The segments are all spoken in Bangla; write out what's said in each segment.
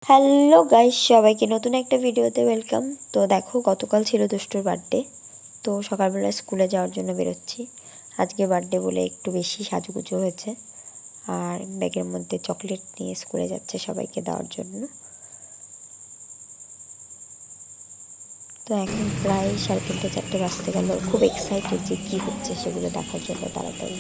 হ্যালো গাইস, সবাইকে নতুন একটা ভিডিওতে ওয়েলকাম। তো দেখো, গতকাল ছিল দুষ্টুর বার্থডে। তো সকালবেলা স্কুলে যাওয়ার জন্য বেরোচ্ছি। আজকে বার্থডে বলে একটু বেশি সাজুগুজু হয়েছে, আর ব্যাগের মধ্যে চকলেট নিয়ে স্কুলে যাচ্ছে সবাইকে দেওয়ার জন্য। তো এখন প্রায় 3:30-4 বাজতে গেল। খুব এক্সাইটেড যে কী হচ্ছে সেগুলো দেখার জন্য তাড়াতাড়ি।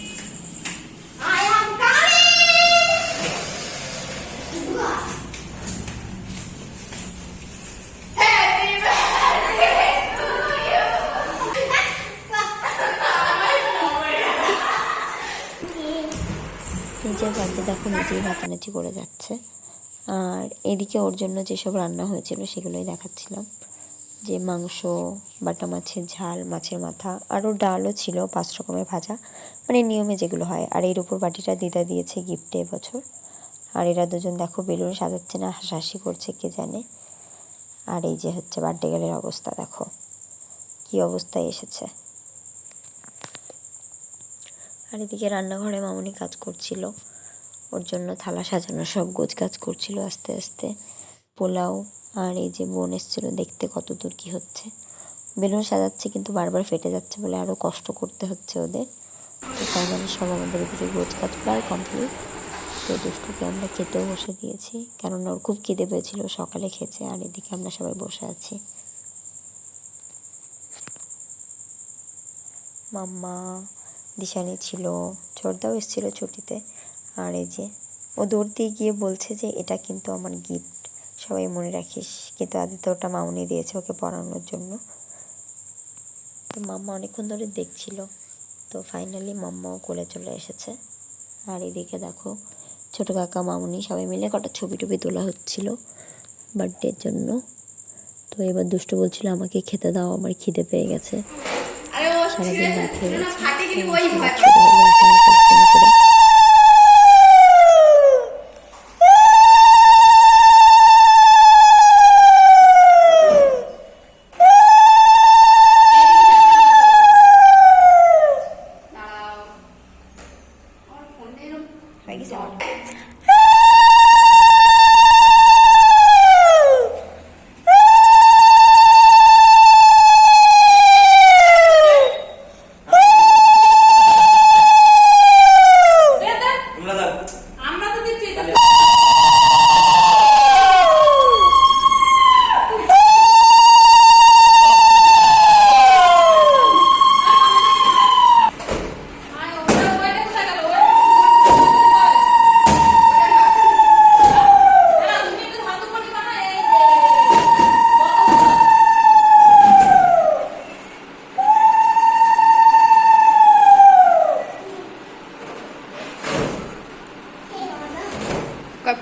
নিজের বাড়িতে দেখো নিজেই নাচানাচি করে যাচ্ছে। আর এদিকে ওর জন্য যেসব রান্না হয়েছিল সেগুলোই দেখাচ্ছিলাম, যে মাংস, বাটা মাছের ঝাল, মাছের মাথা, আরও ডালও ছিল, 5 রকমের ভাজা, মানে নিয়মে যেগুলো হয়। আর এর উপর বাটিটা দিদা দিয়েছে গিফটে এবছর। আর এরা দুজন দেখো বেলুন সাজাচ্ছে না হাসাহাসি করছে কে জানে। আর এই যে হচ্ছে বার্থডে গার্লের অবস্থা, দেখো কি অবস্থায় এসেছে। আর এদিকে রান্নাঘরে মামুনি কাজ করছিল, ওর জন্য থালা সাজানো সব গোছ কাজ করছিল আস্তে আস্তে। পোলাও, আর এই যে বোন এসেছিলো দেখতে কত দূর কী হচ্ছে। বেলুন সাজাচ্ছে কিন্তু বারবার ফেটে যাচ্ছে বলে আরও কষ্ট করতে হচ্ছে ওদের। তো ফাইনালি সব আমাদের এদিকে গোছ কাজ প্রায় কমপ্লিট। তো দুষ্টুকে আমরা খেতেও বসে দিয়েছি, কেননা ওর খুব খিদে পেয়েছিল, সকালে খেয়েছে। আর এদিকে আমরা সবাই বসে আছি। মাম্মা, দিশানি ছিল, ছোটদাও এসেছিলো ছুটিতে। আর এই যে ও দৌড় দিয়ে গিয়ে বলছে যে এটা কিন্তু আমার গিফট, সবাই মনে রাখিস। কিন্তু আদিত্য ওটা মামুনি দিয়েছে ওকে পড়ানোর জন্য। তো মাম্মা অনেকক্ষণ ধরে দেখছিল। তো ফাইনালি মাম্মাও কোলে চলে এসেছে। আর এদিকে দেখো ছোটো কাকা, মামুনি সবাই মিলে কটা ছবি টবি তোলা হচ্ছিল বার্থডের জন্য। তো এবার দুষ্টু বলছিল আমাকে খেতে দাও, আমার খিদে পেয়ে গেছে, সারাদিন না খেয়ে গেছে।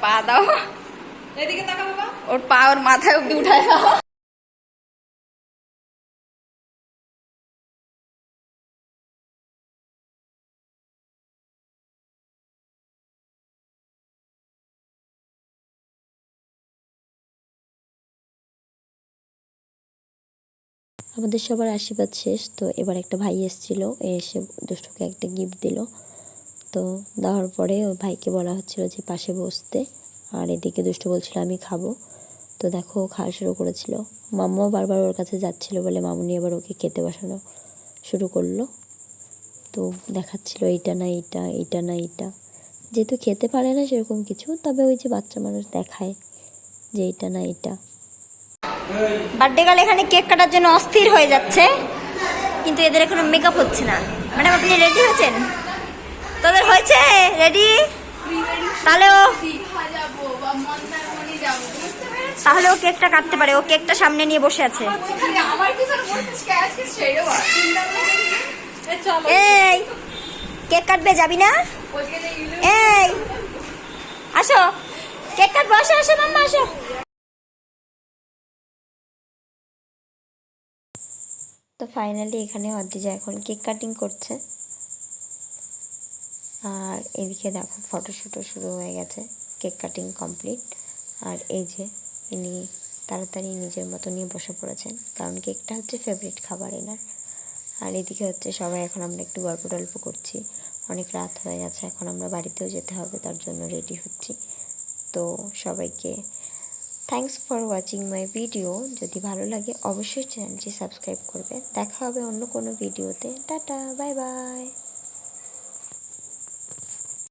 পা দাও, এদিকে তাকা বাবা, ওর পা ওর মাথায় অব্দি উঠায় দাও। আমাদের সবার আশীর্বাদ শেষ। তো এবার একটা ভাই এসেছিল, এসে দুষ্টুকে একটা গিফট দিল। তো দেওয়ার পরে ওই ভাইকে বলা হচ্ছিল যে পাশে বসতে। আর এদিকে দুষ্টু বলছিল আমি খাবো। তো দেখো ও খাওয়া শুরু করেছিল। মাম্মাও বারবার ওর কাছে যাচ্ছিল বলে মামুনি এবার ওকে খেতে বসানো শুরু করলো। তো দেখাচ্ছিল এইটা না এইটা, এইটা না এইটা, যেহেতু খেতে পারে না সেরকম কিছু, তবে ওই যে বাচ্চা মানুষ দেখায় যে এইটা না এইটা। বার্থডে গার্ল এখানে কেক কাটার জন্য অস্থির হয়ে যাচ্ছে, কিন্তু এদের এখনো মেকআপ হচ্ছে না। ম্যাডাম আপনি রেডি হয়েছেন? তোদের হয়েছে রেডি? তাহলে ও কেকটা কাটতে পারে, ও কেকটা সামনে নিয়ে বসে আছে। এই কেক কাটবে, যাবি না? এই আসো কেক কাটবো, আসো আসো মাম্মা আসো। তো ফাইনালি এখানে অদ্রিজা এখন কেক কাটিং করছে। আর এদিকে দেখো ফটোশ্যুটও শুরু হয়ে গেছে, কেক কাটিং কমপ্লিট। আর এই যে ইনি তাড়াতাড়ি নিজের মতো নিয়ে বসে পড়েছেন, কারণ কেকটা হচ্ছে ফেভারিট খাবার এনার। আর এদিকে হচ্ছে সবাই এখন আমরা একটু গল্প টল্প করছি, অনেক রাত হয়ে গেছে, এখন আমরা বাড়িতেও যেতে হবে, তার জন্য রেডি হচ্ছি। তো সবাইকে thanks for watching my video. যদি ভালো লাগে অবশ্যই চ্যানেলটি সাবস্ক্রাইব করবে। দেখা হবে অন্য কোনো ভিডিওতে। Tata, bye bye.